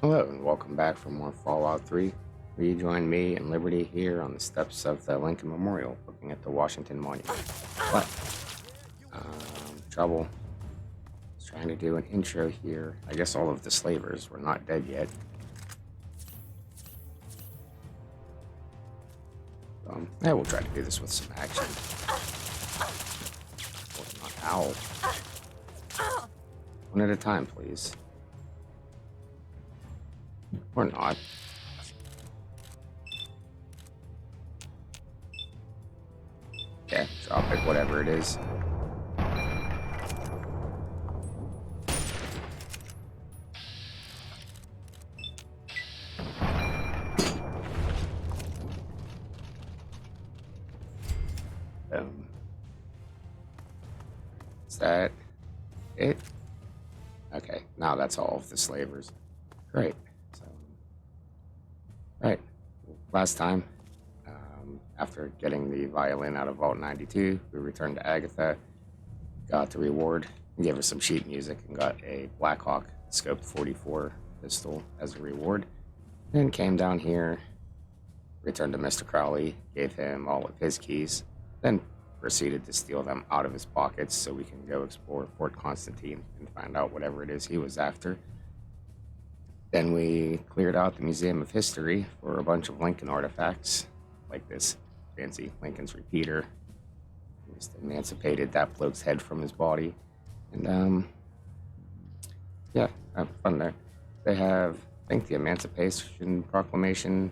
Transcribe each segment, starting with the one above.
Hello and welcome back for more Fallout 3. Rejoin me and Liberty here on the steps of the Lincoln Memorial looking at the Washington Monument. But, trouble. I was trying to do an intro here. I guess all of the slavers were not dead yet. Yeah, we'll try to do this with some action. Or not. Ow. One at a time, please. Or not. Yeah, drop it, whatever it is. Is that it? Okay, now that's all of the slavers. Great. So, right. Last time, after getting the violin out of Vault 92, we returned to Agatha, got the reward, gave her some sheet music, and got a Blackhawk scoped 44 pistol as a reward. Then came down here, returned to Mr. Crowley, gave him all of his keys, then proceeded to steal them out of his pockets so we can go explore Fort Constantine and find out whatever it is he was after. Then we cleared out the Museum of History for a bunch of Lincoln artifacts, like this fancy Lincoln's repeater. We just emancipated that bloke's head from his body. And, yeah, have fun there. They have, I think, the Emancipation Proclamation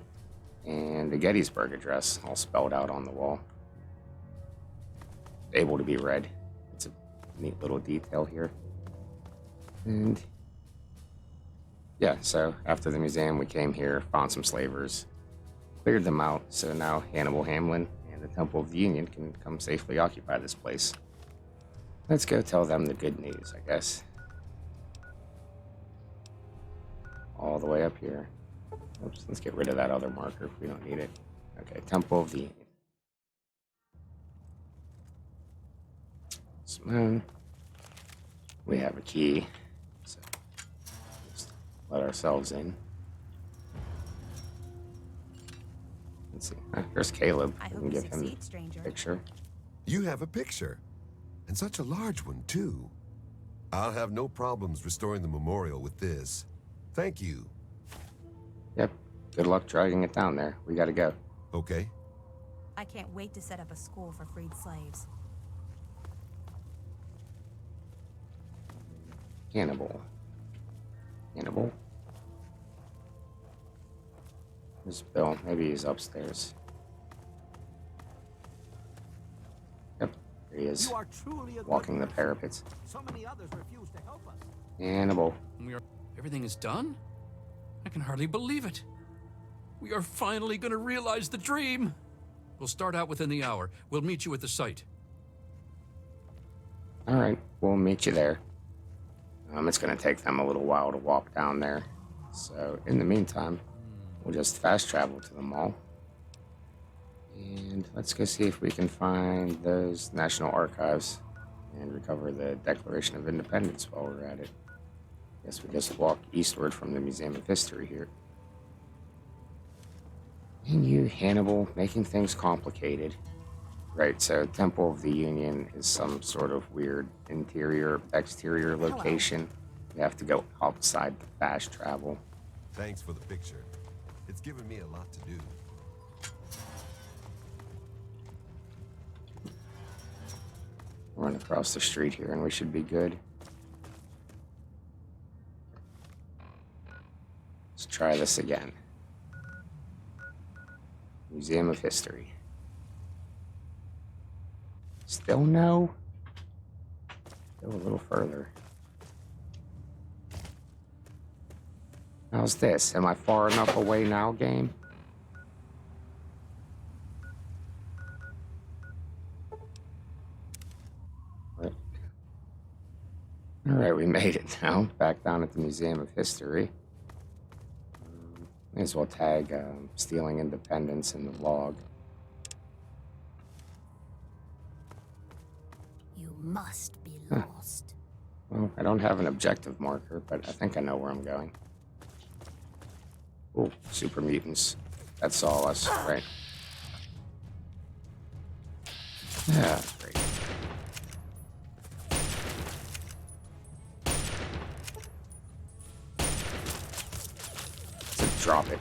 and the Gettysburg Address all spelled out on the wall. Able to be read. It's a neat little detail here. And yeah, so after the museum, we came here, found some slavers, cleared them out, so now Hannibal Hamlin and the Temple of the Union can come safely occupy this place. Let's go tell them the good news, I guess. All the way up here. Oops, let's get rid of that other marker if we don't need it. Okay, Temple of the Union. Simone. We have a key, so just let ourselves in. Let's see. Here's Caleb. I We hope can you give him succeed, stranger. a picture. You have a picture, and such a large one, too. I'll have no problems restoring the memorial with this. Thank you. Yep. Good luck dragging it down there. We gotta go. Okay. I can't wait to set up a school for freed slaves. Hannibal. Hannibal? There's Bill. Maybe he's upstairs. Yep. There he is. You are truly a Walking the good person. parapets. So many others refuse to help us. Hannibal. Everything is done? I can hardly believe it. We are finally going to realize the dream. We'll start out within the hour. We'll meet you at the site. Alright, we'll meet you there. It's gonna take them a little while to walk down there. So, in the meantime, we'll just fast travel to the mall. And let's go see if we can find those National Archives and recover the Declaration of Independence while we're at it. Guess we just walk eastward from the Museum of History here. And you, Hannibal, making things complicated. Right, so Temple of the Union is some sort of weird interior, exterior location. We have to go outside the fast travel. Thanks for the picture. It's given me a lot to do. Run across the street here and we should be good. Let's try this again. Museum of History. Still no? Go a little further. How's this? Am I far enough away now, game? Alright, we made it now. Back down at the Museum of History. May as well tag stealing independence in the log. You must be lost. Well, I don't have an objective marker, but I think I know where I'm going. Oh, super mutants. That saw us, right? Yeah, great. So drop it.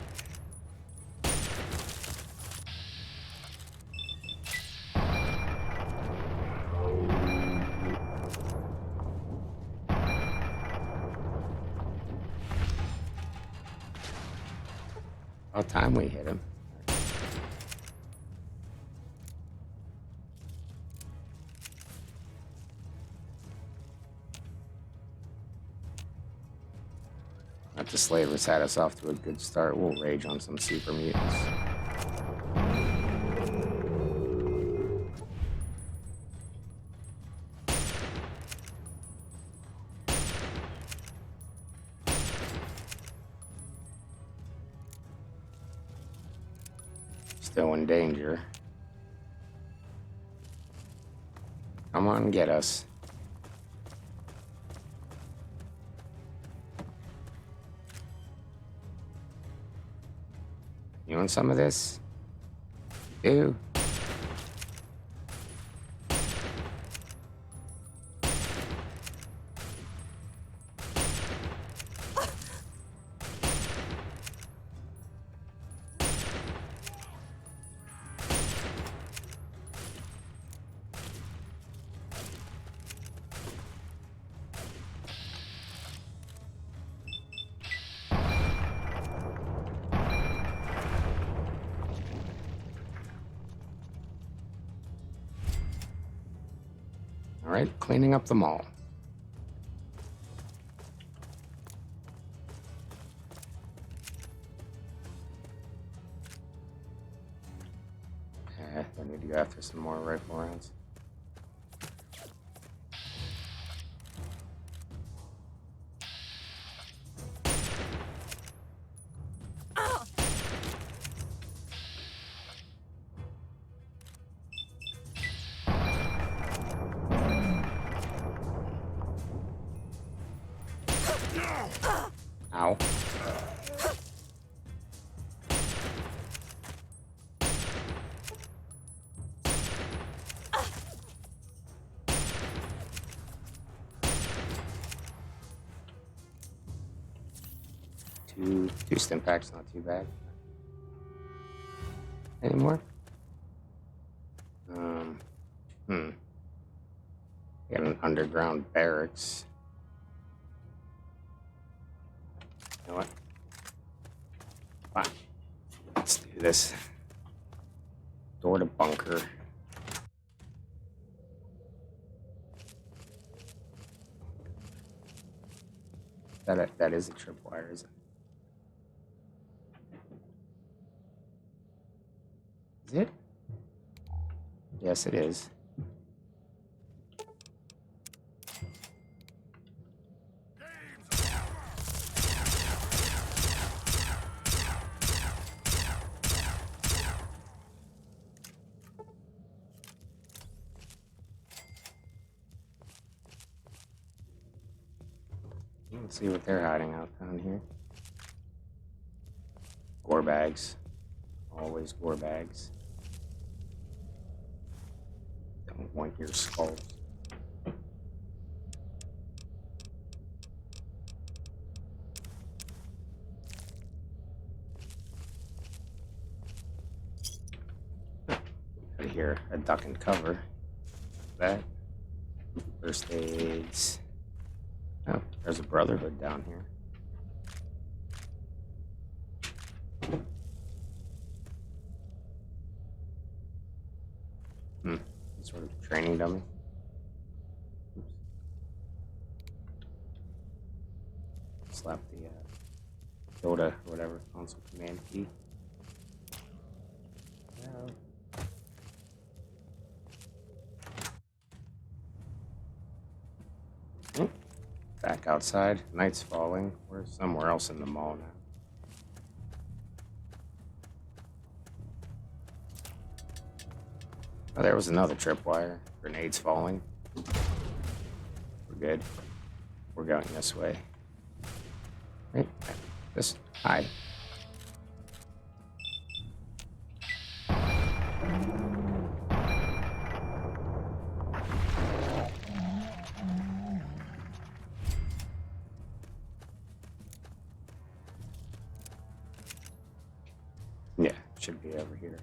About time we hit him. Not the slavers had us off to a good start. We'll rage on some super mutants. Still in danger. Come on, get us. You want some of this? You do. All right, cleaning up the mall. Okay, I need to go after some more rifle rounds. Ow. Two stim packs, not too bad. Any more? Got an underground barracks. You know what? Fine. Let's do this. Door to bunker. That is a tripwire, is it? Is it? Yes, it is. Let's see what they're hiding out down here. Gore bags. Always gore bags. Don't want your skulls. Right here, a duck and cover. That. First aids. Oh, there's a brotherhood down here. Some sort of training dummy. Oops. Slap the Dota or whatever console command key. No. Back outside. Night's falling. We're somewhere else in the mall now. Oh, there was another tripwire. Grenades falling. We're good. We're going this way. Right? This. Hi. should be over here.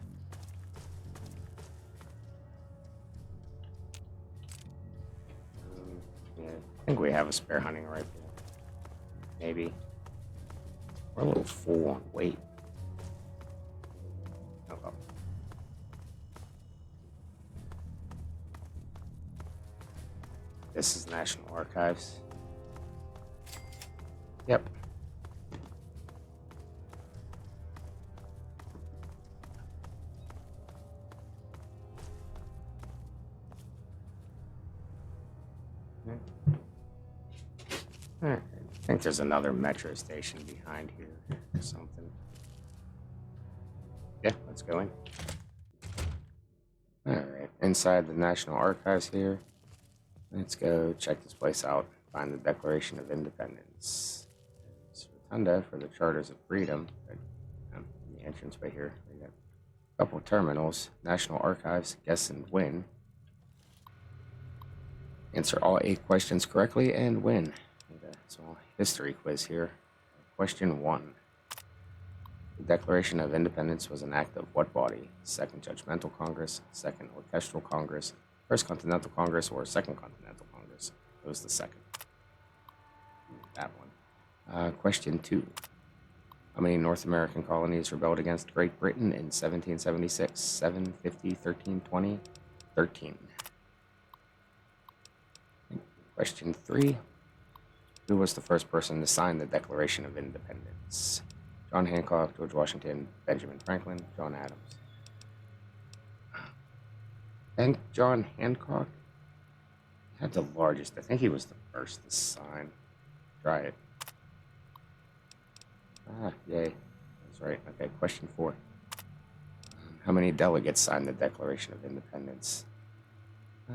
Yeah, I think we have a spare hunting rifle. Maybe. We're a little full on weight. Oh well. This is National Archives. Yep. I think there's another metro station behind here or something. Yeah, let's go in. Alright, inside the National Archives here. Let's go check this place out. Find the Declaration of Independence. It's Rotunda for the Charters of Freedom. In the entranceway here, we got a couple of terminals. National Archives, guess and win. Answer all 8 questions correctly and win. So, history quiz here. Question 1. The Declaration of Independence was an act of what body? Second Judgmental Congress, Second Orchestral Congress, First Continental Congress, or Second Continental Congress? It was the second. That one. Question 2. How many North American colonies rebelled against Great Britain in 1776? 7, 50, 13, 20? 13. Question 3. Who was the first person to sign the Declaration of Independence? John Hancock, George Washington, Benjamin Franklin, John Adams. I think John Hancock had the largest. I think he was the first to sign. Try it. Ah, yay. That's right. Okay, question 4. How many delegates signed the Declaration of Independence? I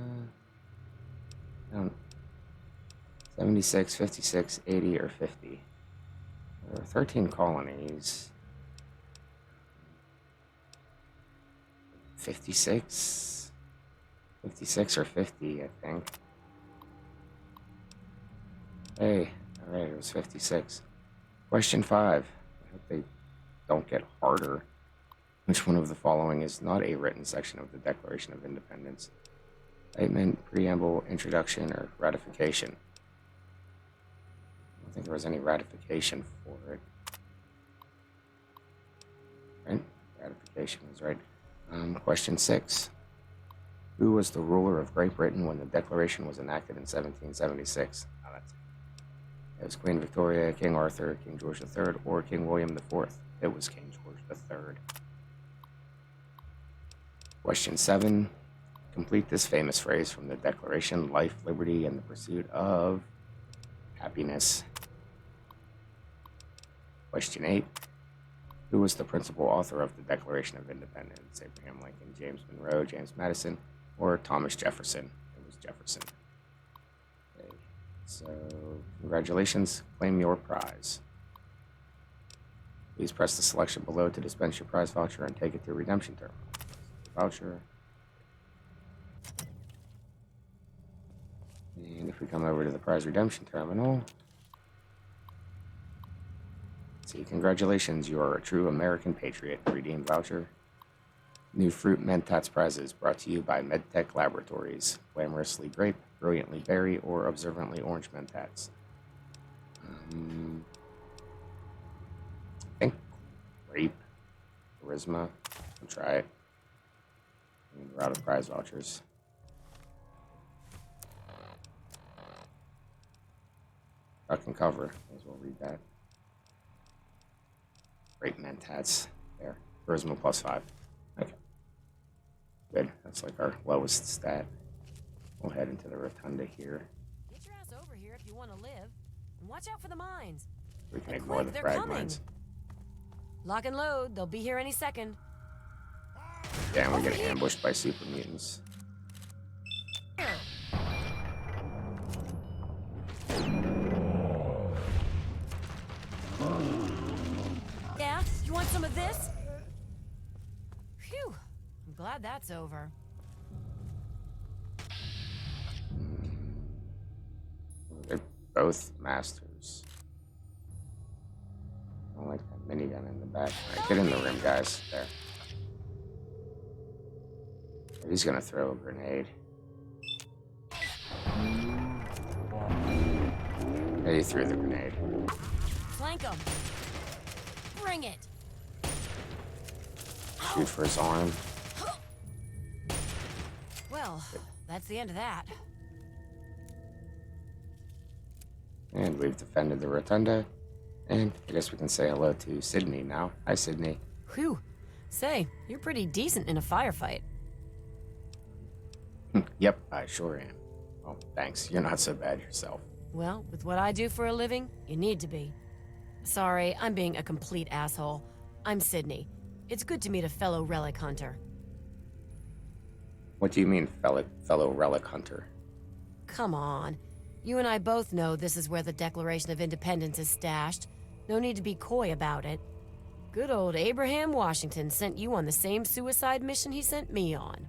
don't 76, 56, 80, or 50. There were 13 colonies. 56? 56 or 50, I think. Hey, alright, it was 56. Question 5. I hope they don't get harder. Which one of the following is not a written section of the Declaration of Independence? Statement, preamble, introduction, or ratification? I don't think there was any ratification for it. Right? Ratification is right. Question 6. Who was the ruler of Great Britain when the Declaration was enacted in 1776? Oh, that's it. It was Queen Victoria, King Arthur, King George III, or King William IV. It was King George III. Question 7. Complete this famous phrase from the Declaration: life, liberty, and the pursuit of happiness. Question 8. Who was the principal author of the Declaration of Independence? Abraham Lincoln, James Monroe, James Madison, or Thomas Jefferson? It was Jefferson. Okay. So, congratulations. Claim your prize. Please press the selection below to dispense your prize voucher and take it to a redemption terminal. Voucher. And if we come over to the prize redemption terminal, see, congratulations, you are a true American patriot. Redeem voucher. New fruit Mentats prizes brought to you by MedTech Laboratories. Glamorously grape, brilliantly berry, or observantly orange Mentats. I think grape, charisma. I'll try it. We're out of prize vouchers. Truck and cover. May as well read that. Great Mentats. There. Charisma +5. Okay. Good. That's like our lowest stat. We'll head into the rotunda here. Get your ass over here if you want to live. And watch out for the mines. We can And ignore quick, the they're frag coming. mines. Lock and load. They'll be here any second. Yeah, and we get ambushed by super mutants. Yeah? You want some of this? Phew. I'm glad that's over. They're both masters. I don't like that minigun in the back. All right, get in the rim, guys. There. He's gonna throw a grenade. Yeah, he threw the grenade. Flank him. Bring it. Shoot for his arm. Well, that's the end of that. And we've defended the rotunda. And I guess we can say hello to Sydney now. Hi, Sydney. Whew. Say, you're pretty decent in a firefight. Yep, I sure am. Well, thanks. You're not so bad yourself. Well, with what I do for a living, you need to be. Sorry, I'm being a complete asshole. I'm Sydney. It's good to meet a fellow relic hunter. What do you mean, fellow relic hunter? Come on. You and I both know this is where the Declaration of Independence is stashed. No need to be coy about it. Good old Abraham Washington sent you on the same suicide mission he sent me on.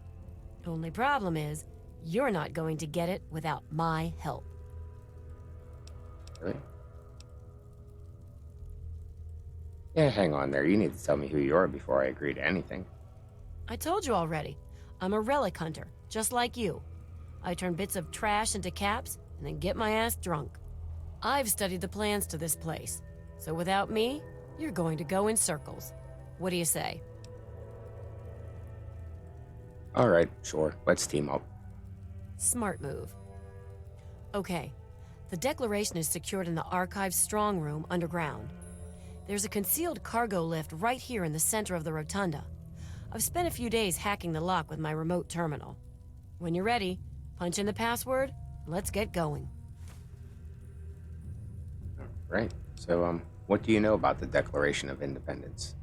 Only problem is, you're not going to get it without my help. Really? Yeah, hang on there. You need to tell me who you are before I agree to anything. I told you already. I'm a relic hunter, just like you. I turn bits of trash into caps and then get my ass drunk. I've studied the plans to this place, so without me, you're going to go in circles. What do you say? All right, sure. Let's team up. Smart move. Okay, the Declaration is secured in the Archive's strong room underground. There's a concealed cargo lift right here in the center of the rotunda. I've spent a few days hacking the lock with my remote terminal. When you're ready, punch in the password, and let's get going. Right. So, what do you know about the Declaration of Independence?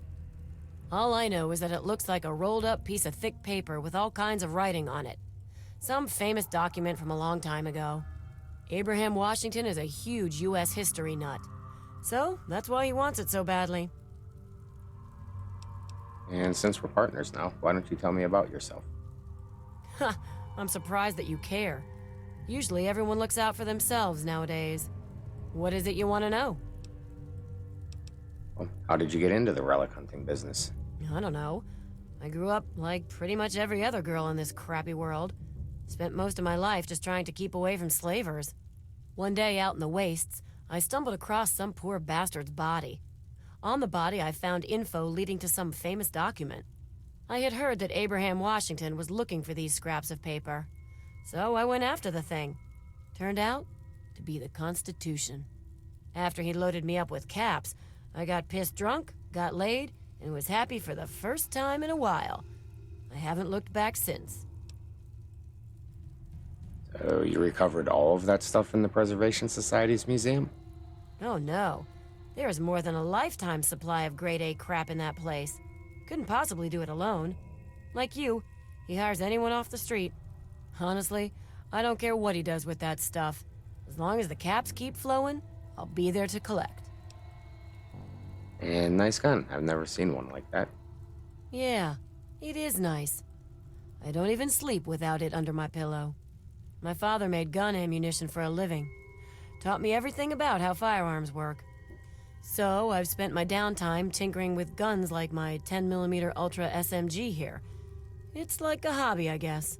All I know is that it looks like a rolled-up piece of thick paper with all kinds of writing on it. Some famous document from a long time ago. Abraham Washington is a huge U.S. history nut. So, that's why he wants it so badly. And since we're partners now, why don't you tell me about yourself? Ha! I'm surprised that you care. Usually everyone looks out for themselves nowadays. What is it you want to know? Well, how did you get into the relic hunting business? I don't know. I grew up like pretty much every other girl in this crappy world. Spent most of my life just trying to keep away from slavers. One day out in the wastes, I stumbled across some poor bastard's body. On the body, I found info leading to some famous document. I had heard that Abraham Washington was looking for these scraps of paper. So I went after the thing. Turned out to be the Constitution. After he loaded me up with caps, I got pissed drunk, got laid, and was happy for the first time in a while. I haven't looked back since. So you recovered all of that stuff in the Preservation Society's museum? Oh no. There is more than a lifetime supply of grade A crap in that place. Couldn't possibly do it alone. Like you, he hires anyone off the street. Honestly, I don't care what he does with that stuff. As long as the caps keep flowing, I'll be there to collect. And nice gun. I've never seen one like that. Yeah, it is nice. I don't even sleep without it under my pillow. My father made gun ammunition for a living. Taught me everything about how firearms work. So I've spent my downtime tinkering with guns like my 10mm Ultra SMG here. It's like a hobby, I guess.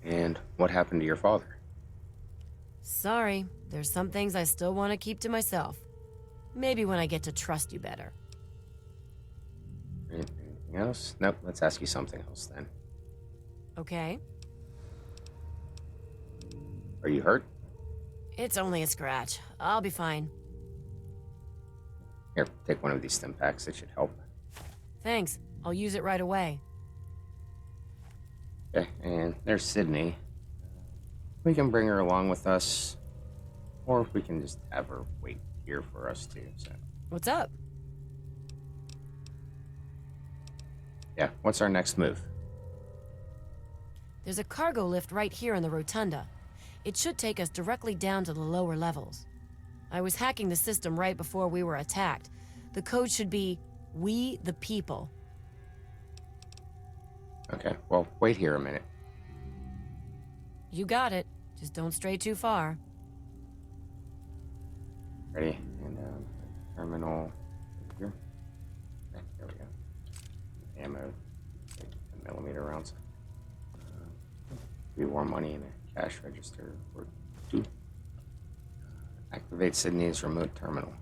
And what happened to your father? Sorry, there's some things I still want to keep to myself. Maybe when I get to trust you better. Anything else? Nope, let's ask you something else then. Okay? Are you hurt? It's only a scratch. I'll be fine. Here, take one of these stim packs. It should help. Thanks. I'll use it right away. Okay, and there's Sydney. We can bring her along with us, or we can just have her wait here for us too. So, What's up? yeah, what's our next move? There's a cargo lift right here in the rotunda. It should take us directly down to the lower levels. I was hacking the system right before we were attacked. The code should be, "We the People." Okay, well, wait here a minute. You got it. Just don't stray too far. Ready? And terminal here. Okay, there we go. Ammo. And millimeter rounds. Reward money in a cash register for 2. Activate Sydney's remote terminal.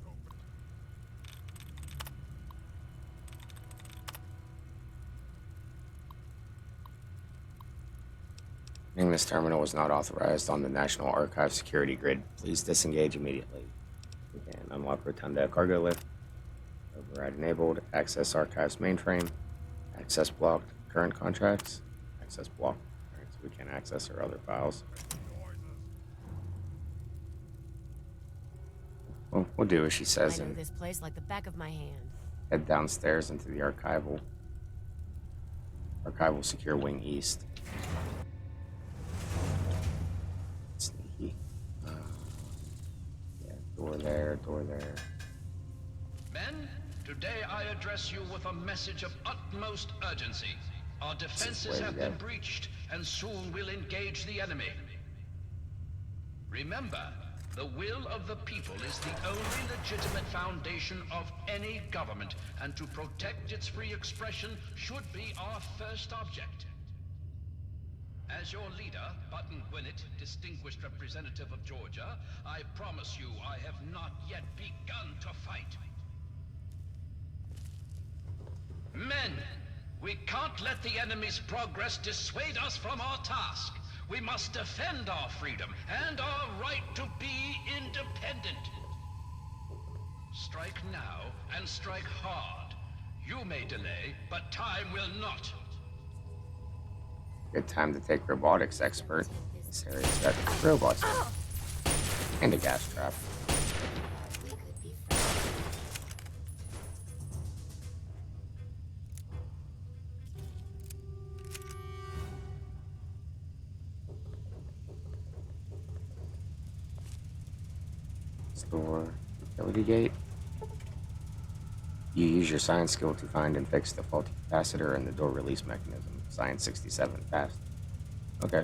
This terminal was not authorized on the National Archive security grid. Please disengage immediately. We can unlock Rotunda cargo lift. Override enabled. Access archives mainframe. Access blocked. Current contracts. Access blocked. Alright, so we can't access our other files. Well, we'll do as she says I know and this place like the back of my hand. head downstairs into the archival secure wing east. Sneaky. Yeah, door there, door there. Men, today I address you with a message of utmost urgency. Our defenses have been breached, and soon we'll engage the enemy. Remember, the will of the people is the only legitimate foundation of any government, and to protect its free expression should be our first object. As your leader, Button Gwinnett, distinguished representative of Georgia, I promise you I have not yet begun to fight. Men, we can't let the enemy's progress dissuade us from our task. We must defend our freedom and our right to be independent. Strike now and strike hard. You may delay, but time will not. Good time to take robotics expert. This area's got robots and a gas trap. Store utility gate. You use your science skill to find and fix the faulty capacitor and the door release mechanism. Science 67, fast. Okay.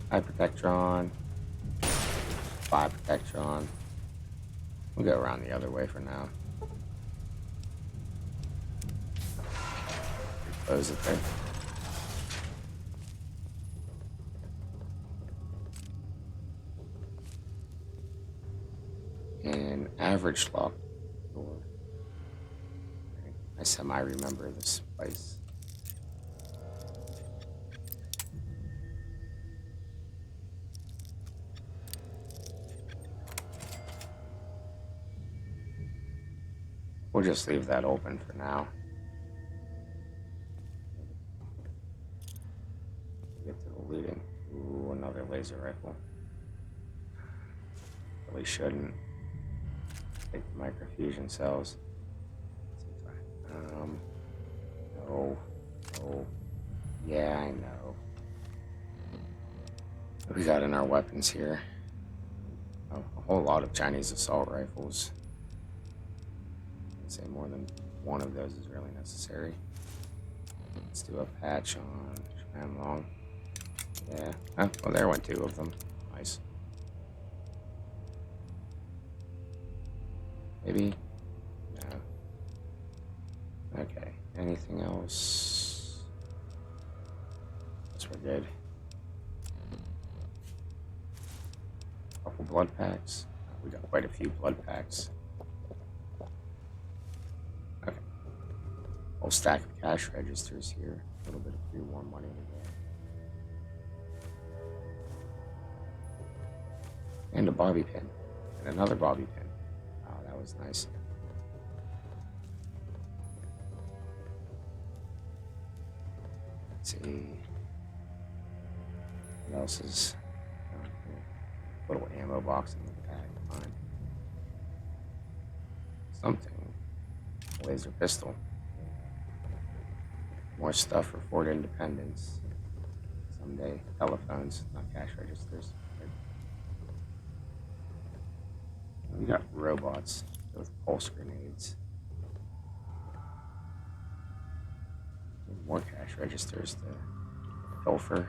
High Protectron. 5 Protectron. We'll go around the other way for now. Close it there. An average lock door. I semi-remember this place. We'll just leave that open for now. Get to the looting. Ooh, another laser rifle. Really shouldn't. Take the microfusion cells. No. Oh. Yeah, I know. What we got in our weapons here? Oh, a whole lot of Chinese assault rifles. I'd say more than one of those is really necessary. Let's do a patch on Japan Long. Yeah. Oh, well, there went 2 of them. Nice. Maybe? No. Okay. Anything else? Guess we're good. Couple blood packs. We got quite a few blood packs. Okay. Whole stack of cash registers here. A little bit of pre-war money in there. And a bobby pin. And another bobby pin. Oh, that was nice. Let's see. What else is down here? Little ammo box in the bag. Fine. Something. Laser pistol. More stuff for Fort Independence. Someday. Telephones, not cash registers. We got robots with pulse grenades. More cash registers to pilfer.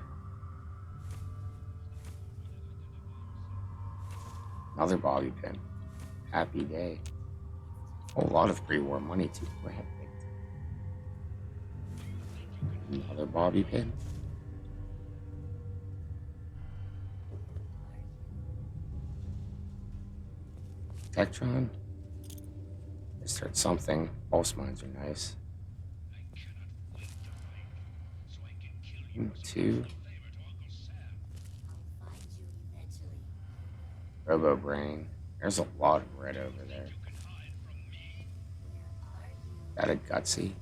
Another bobby pin. Happy day. whole lot of pre-war money too. Go ahead, another bobby pin. Tectron. Just heard something. Pulse mines are nice. Two. Robo Brain. There's a lot of red over there. Got a gutsy.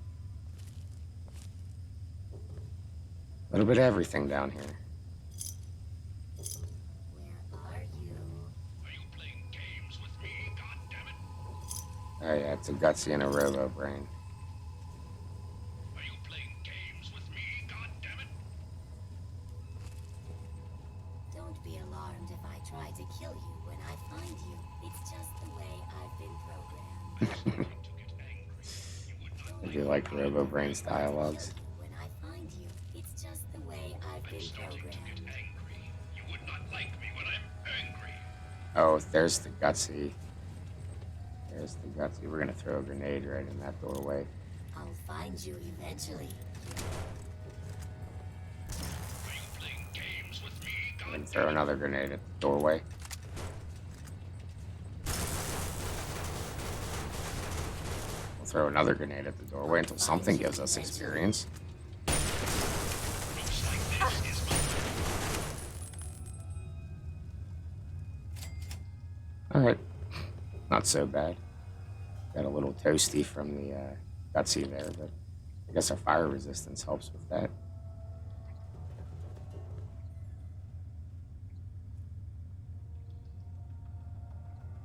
A little bit of everything down here. Oh yeah, it's a gutsy and a robo brain. Are you playing games with me, goddammit? Don't be alarmed if I try to kill you when I find you. It's just the way I've been programmed. I do like Robo Brain's dialogues. When I find you, it's just the way I've been programmed. You would not like me when I'm angry. Oh, there's the gutsy. There's the gutsy. We're gonna throw a grenade right in that doorway. I'll find you eventually. Are you playing games with me, We're gonna throw another grenade at the doorway. We'll throw another grenade at the doorway until something gives us experience. Looks like this is my... Alright. Not so bad. Got a little toasty from the gutsy there, but I guess our fire resistance helps with that.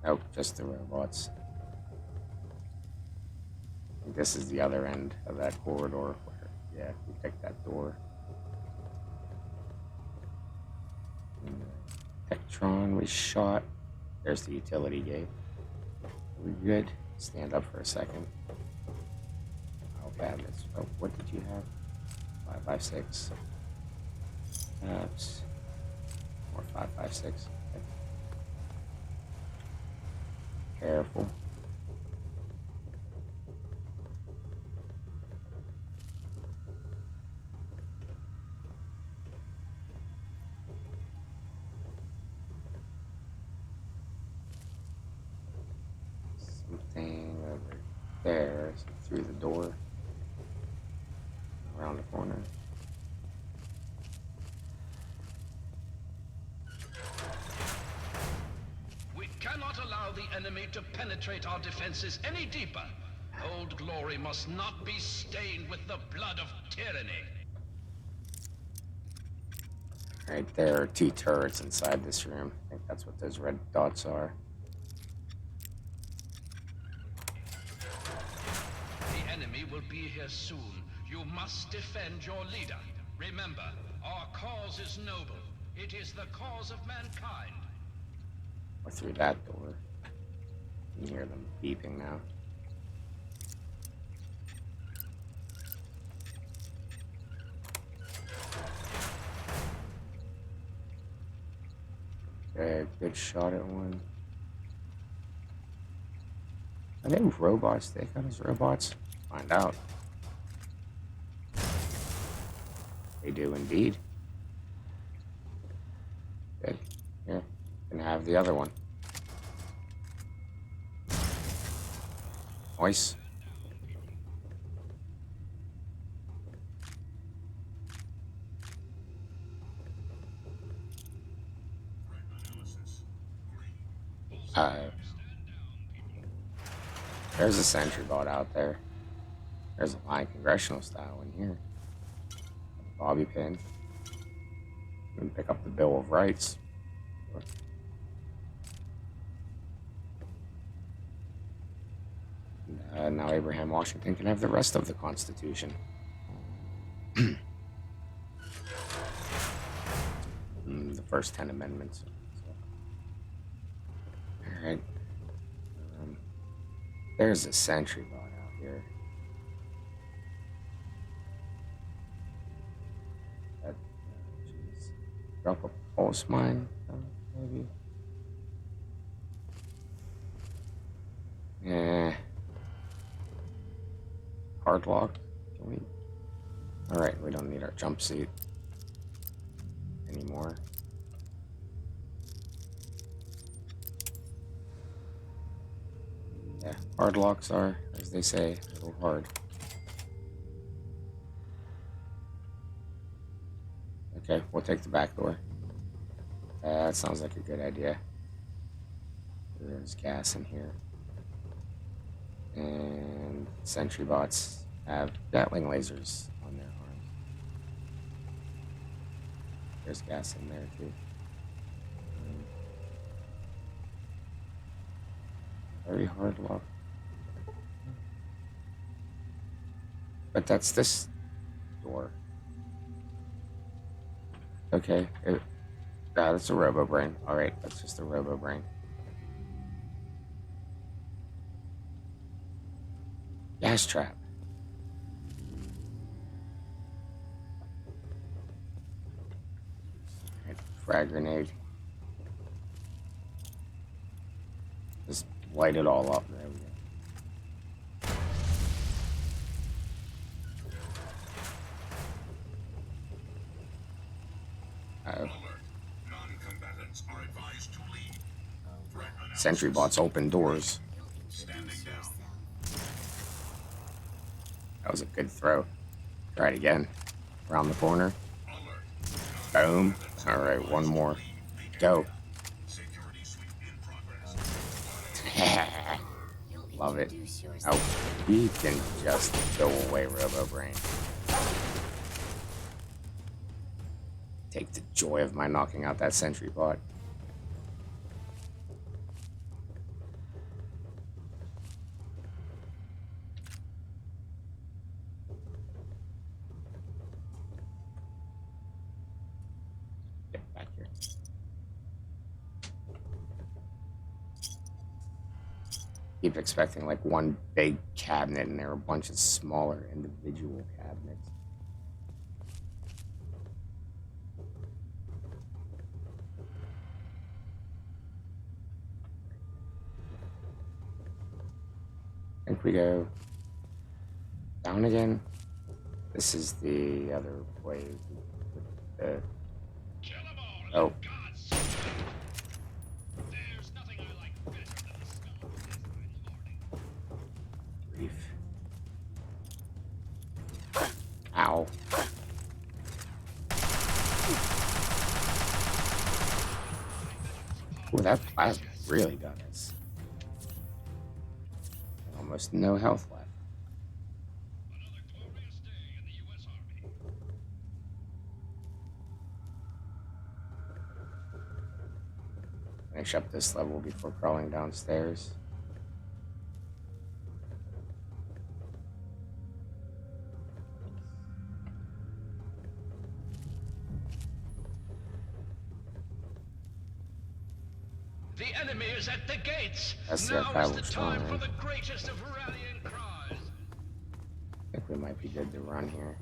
Nope, just the robots. I think this is the other end of that corridor where, yeah, we picked that door. And the Tectron we shot. There's the utility gate. We good? Stand up for a second. Oh, cabinets. Oh, what did you have? 556. Perhaps. Or 556. Okay. Careful. Something over there, so through the door, around the corner. We cannot allow the enemy to penetrate our defenses any deeper. Old Glory must not be stained with the blood of tyranny. Right there are two turrets inside this room. I think that's what those red dots are. The enemy will be here soon. You must defend your leader. Remember, our cause is noble. It is the cause of mankind. Or through that door. You can hear them beeping now. Okay, good shot at one. Are they robots? They count as robots? Find out. They do indeed. Good. Here, can have the other one. Nice. There's a sentry bot out there. There's a line congressional style in here. Bobby pin. We can pick up the Bill of Rights. Now Abraham Washington can have the rest of the Constitution. The first 10 amendments. Alright. There's a sentry bot out here. Jeez. Drop a pulse mine, maybe? Yeah. hard lock. Can we? All right, we don't need our jump seat anymore. Yeah, hard locks are, as they say, a little hard. Okay, we'll take the back door. That sounds like a good idea. There's gas in here. And sentry bots have Gatling lasers on their arms. There's gas in there too. Very hard lock. But that's this door. Okay. That's a robo brain. Alright, that's just a robo brain. Gas trap. Right, frag grenade. Just light it all up. There we go. Non-combatants are advised to leave. Sentry bots open doors. Standing down. That was a good throw. Try it again. Around the corner. Alert. Boom. Alright, one more. Go. Security sweep in progress. Love it. Oh, he can just go away, Robo Brain. Take the joy of my knocking out that sentry bot. Get back here. Keep expecting like one big cabinet and there are a bunch of smaller individual cabinets. I think we go down again. This is the other way. Oh. There's nothing I like better than the smell of this, my lord. Grief. Ow. Ooh, that plasma really got us. Almost no health left. Another glorious day in the U.S. Army. Finish up this level before crawling downstairs. The enemy is at the gates. That's Now their is the power time for line. the greatest of rallying cries. I think we might be good to run here.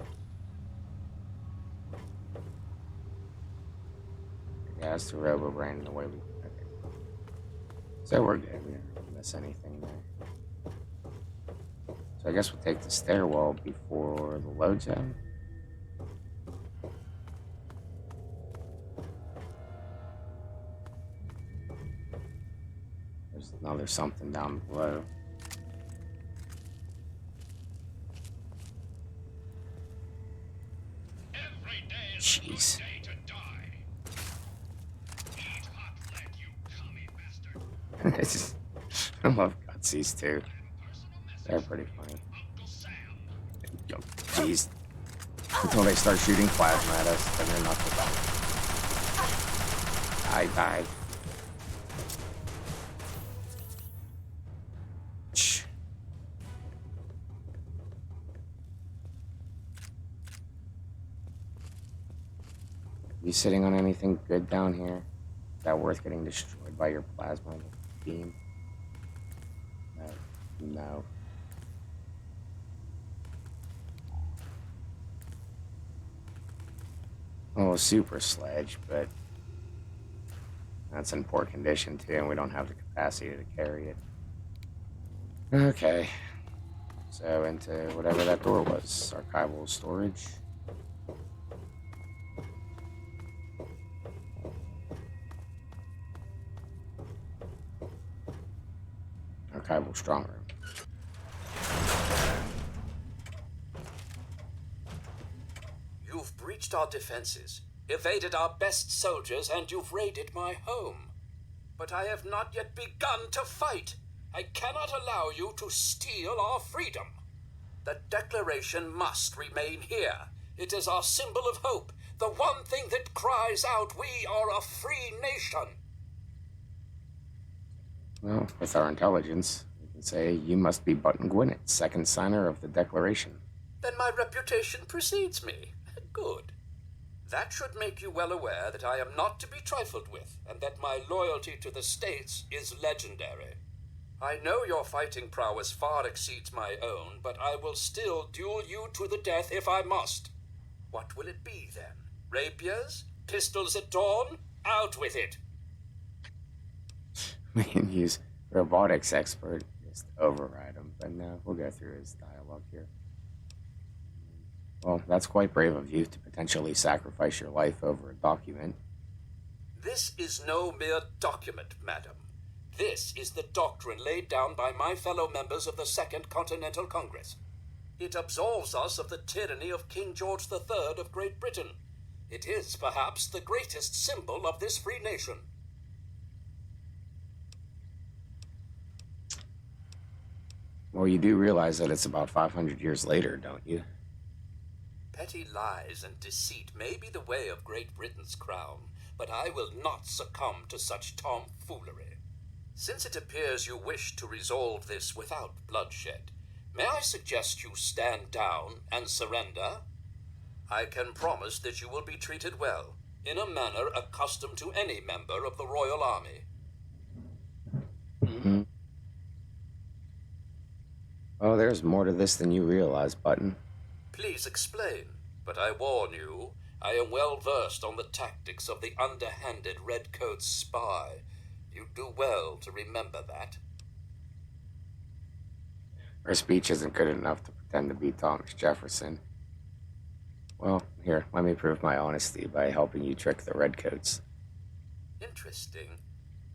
Yeah, it's the Robo Brain the way we. Okay. So we're good. We didn't miss anything there. So I guess we'll take the stairwell before the load zone. There's something down below. Every day is Jeez. a good day to die. Eat hot lead, you commie bastard. It's just, I love cutscenes too. Personal message. They're pretty funny. Uncle Sam. Yo, jeez. Until they start shooting plasma at us, then they're not the best. Die. Shh. You sitting on anything good down here? Is that worth getting destroyed by your plasma beam? No. Oh, a super sledge, but that's in poor condition too, and we don't have the capacity to carry it. Okay. So into whatever that door was. Archival storage. Archival strong room. You've breached our defenses, evaded our best soldiers, and you've raided my home. But I have not yet begun to fight. I cannot allow you to steal our freedom. The Declaration must remain here. It is our symbol of hope, the one thing that cries out, we are a free nation. Well, with our intelligence, we can say you must be Button Gwinnett, second signer of the Declaration. Then my reputation precedes me. Good. That should make you well aware that I am not to be trifled with, and that my loyalty to the States is legendary. I know your fighting prowess far exceeds my own, but I will still duel you to the death if I must. What will it be, then? Rapiers? Pistols at dawn? Out with it! We can use robotics expert, just override him, but no, we'll go through his dialogue here. Well, that's quite brave of you to potentially sacrifice your life over a document. This is no mere document, madam. This is the doctrine laid down by my fellow members of the Second Continental Congress. It absolves us of the tyranny of King George III of Great Britain. It is, perhaps, the greatest symbol of this free nation. Well, you do realize that it's about 500 years later, don't you? Petty lies and deceit may be the way of Great Britain's crown, but I will not succumb to such tomfoolery. Since it appears you wish to resolve this without bloodshed, may I suggest you stand down and surrender? I can promise that you will be treated well, in a manner accustomed to any member of the Royal Army. Mm-hmm. Oh, there's more to this than you realize, Button. Please explain, but I warn you, I am well versed on the tactics of the underhanded Redcoat spy. You do well to remember that. Her speech isn't good enough to pretend to be Thomas Jefferson. Well, here, let me prove my honesty by helping you trick the Redcoats. Interesting.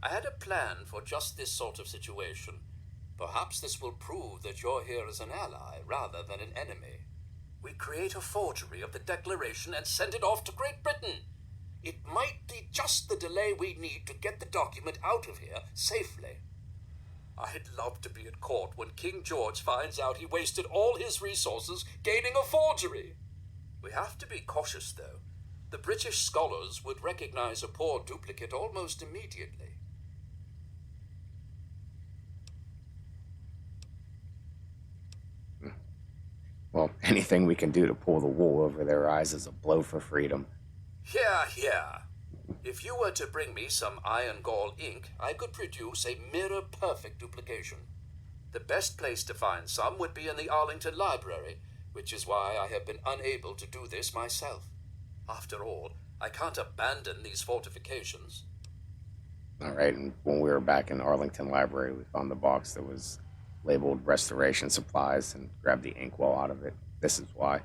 I had a plan for just this sort of situation. Perhaps this will prove that you're here as an ally rather than an enemy. We create a forgery of the Declaration and send it off to Great Britain. It might be just the delay we need to get the document out of here safely. I'd love to be at court when King George finds out he wasted all his resources gaining a forgery. We have to be cautious, though. The British scholars would recognize a poor duplicate almost immediately. Well, anything we can do to pull the wool over their eyes is a blow for freedom. Yeah. If you were to bring me some iron gall ink, I could produce a mirror-perfect duplication. The best place to find some would be in the Arlington Library, which is why I have been unable to do this myself. After all, I can't abandon these fortifications. All right, and when we were back in Arlington Library, we found the box that was labeled Restoration Supplies and grabbed the inkwell out of it. This is why.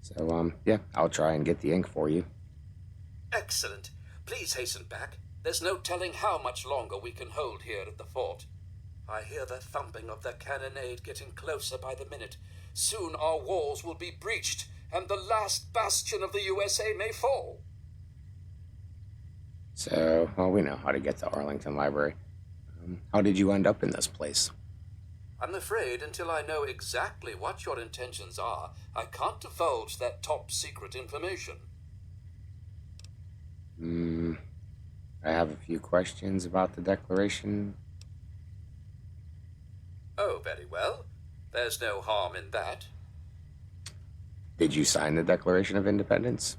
So, yeah, I'll try and get the ink for you. Excellent. Please hasten back. There's no telling how much longer we can hold here at the fort. I hear the thumping of the cannonade getting closer by the minute. Soon our walls will be breached, and the last bastion of the USA may fall. So, well, we know how to get to Arlington Library. How did you end up in this place? I'm afraid until I know exactly what your intentions are, I can't divulge that top-secret information. I have a few questions about the Declaration. Oh, very well. There's no harm in that. Did you sign the Declaration of Independence?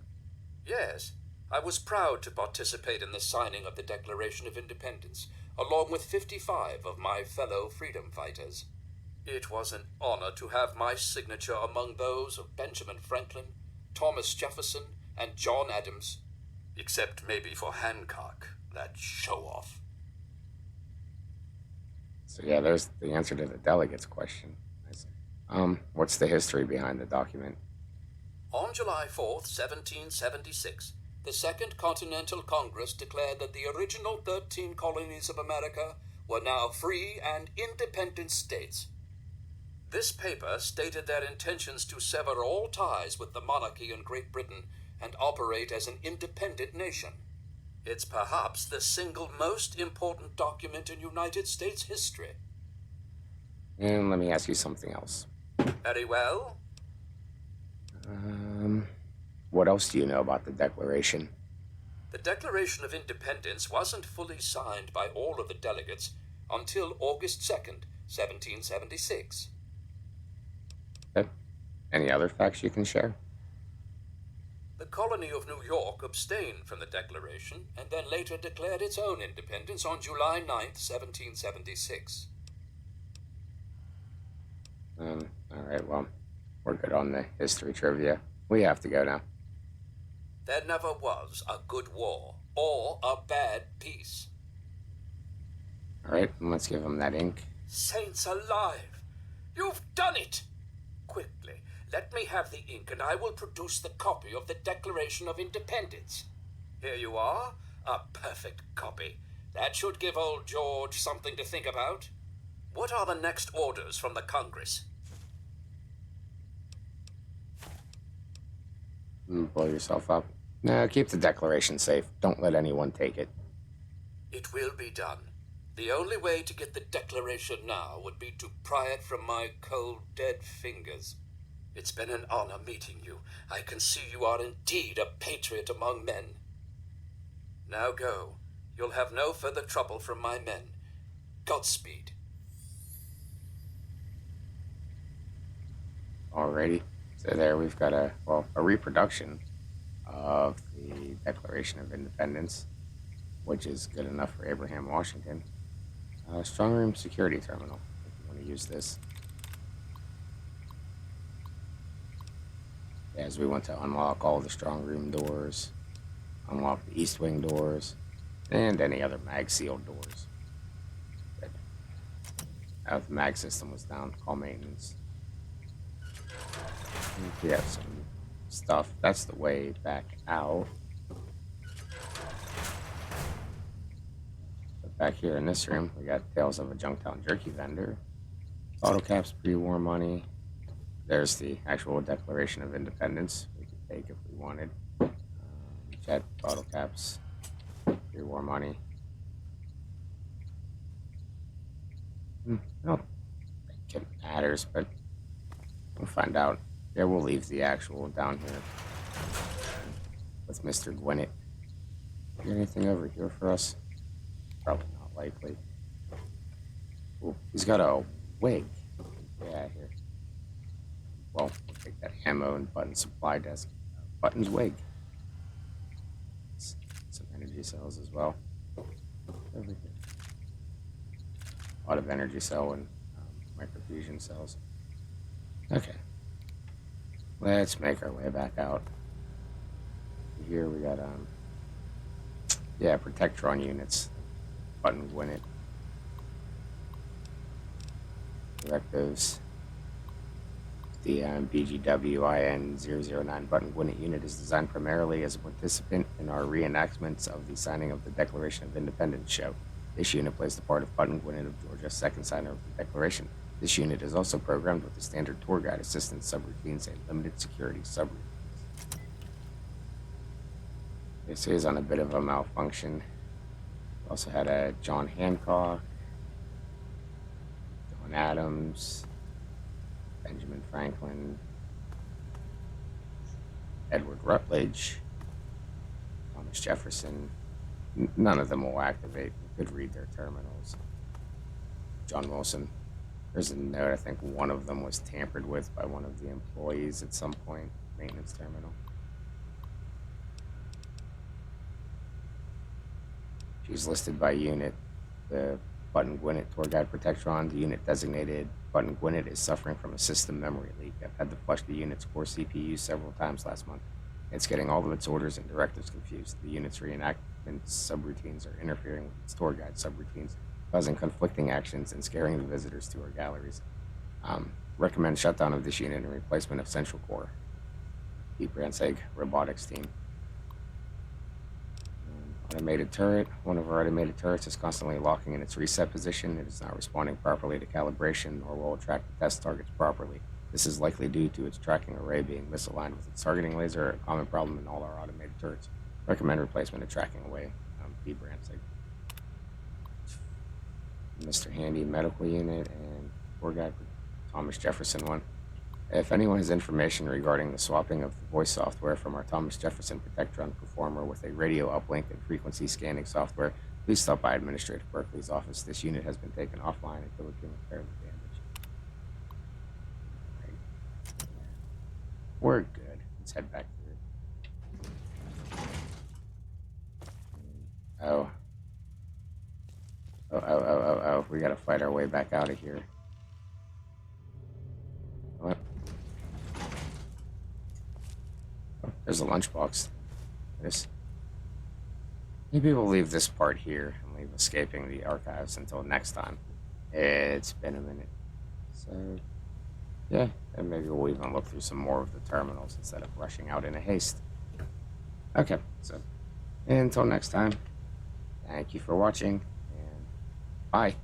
Yes, I was proud to participate in the signing of the Declaration of Independence, along with 55 of my fellow freedom fighters. It was an honor to have my signature among those of Benjamin Franklin, Thomas Jefferson, and John Adams. Except maybe for Hancock, that show-off. So yeah, there's the answer to the delegate's question. Nice. What's the history behind the document? On July 4th, 1776, the Second Continental Congress declared that the original 13 colonies of America were now free and independent states. This paper stated their intentions to sever all ties with the monarchy in Great Britain and operate as an independent nation. It's perhaps the single most important document in United States history. And let me ask you something else. Very well. What else do you know about the Declaration? The Declaration of Independence wasn't fully signed by all of the delegates until August 2nd, 1776. Okay. Any other facts you can share? The colony of New York abstained from the Declaration and then later declared its own independence on July 9th, 1776. All right, well, we're good on the history trivia. We have to go now. There never was a good war or a bad peace. All right, let's give him that ink. Saints alive! You've done it! Quickly, let me have the ink and I will produce the copy of the Declaration of Independence. Here you are, a perfect copy. That should give old George something to think about. What are the next orders from the Congress? Blow yourself up. No, keep the Declaration safe. Don't let anyone take it. It will be done. The only way to get the Declaration now would be to pry it from my cold, dead fingers. It's been an honor meeting you. I can see you are indeed a patriot among men. Now go. You'll have no further trouble from my men. Godspeed. Alrighty. So there we've got a reproduction of the Declaration of Independence, which is good enough for Abraham Washington. Strong room security terminal, if you want to use this. As we want to unlock all the strong room doors, unlock the east wing doors, and any other mag sealed doors. Good. If the mag system was down, call maintenance. We have some stuff. That's the way back out. But back here in this room, we got Tales of a Junktown Jerky vendor. Bottle caps, pre-war money. There's the actual Declaration of Independence we could take if we wanted. Jet, bottle caps, pre-war money. I don't think it matters, but we'll find out. Yeah, we'll leave the actual down here with Mr. Gwinnett. Is there anything over here for us? Probably not likely. Ooh, he's got a wig. Yeah, here. Well, we'll take that ammo and button supply desk. Button's wig. Some energy cells as well. Over here. A lot of energy cell and microfusion cells. Okay. Let's make our way back out. Here we got, Protectron units. Button Gwinnett. Directives. The BGWIN-009 Button Gwinnett unit is designed primarily as a participant in our reenactments of the signing of the Declaration of Independence show. This unit plays the part of Button Gwinnett of Georgia, second signer of the Declaration. This unit is also programmed with the standard tour guide assistance subroutines and limited security subroutines. This is on a bit of a malfunction. We also had a John Hancock, John Adams, Benjamin Franklin, Edward Rutledge, Thomas Jefferson. None of them will activate. We could read their terminals. John Wilson. There's a note, I think one of them was tampered with by one of the employees at some point. Maintenance terminal. She's listed by unit. The Button Gwinnett Tour Guide Protectron, the unit designated Button Gwinnett, is suffering from a system memory leak. I've had to flush the unit's core CPU several times last month. It's getting all of its orders and directives confused. The unit's reenactment subroutines are interfering with its tour guide subroutines. causing conflicting actions and scaring the visitors to our galleries. Recommend shutdown of this unit and replacement of Central Core. Pete Brandsegg, Robotics Team. Automated turret. One of our automated turrets is constantly locking in its reset position. It is not responding properly to calibration, nor will it track the test targets properly. This is likely due to its tracking array being misaligned with its targeting laser, a common problem in all our automated turrets. Recommend replacement of tracking away. P. Brandsegg. Mr. Handy Medical Unit, and poor guy, Thomas Jefferson one. If anyone has information regarding the swapping of the voice software from our Thomas Jefferson Protectron Performer with a radio uplink and frequency scanning software, please stop by Administrator Berkeley's office. This unit has been taken offline until we can repair the damage. Right. We're good. Let's head back through. Oh. Oh. We gotta fight our way back out of here. What? Oh, there's a lunchbox. Maybe we'll leave this part here and leave escaping the archives until next time. It's been a minute. So, yeah, and maybe we'll even look through some more of the terminals instead of rushing out in a haste. Okay, so until next time, thank you for watching, and bye.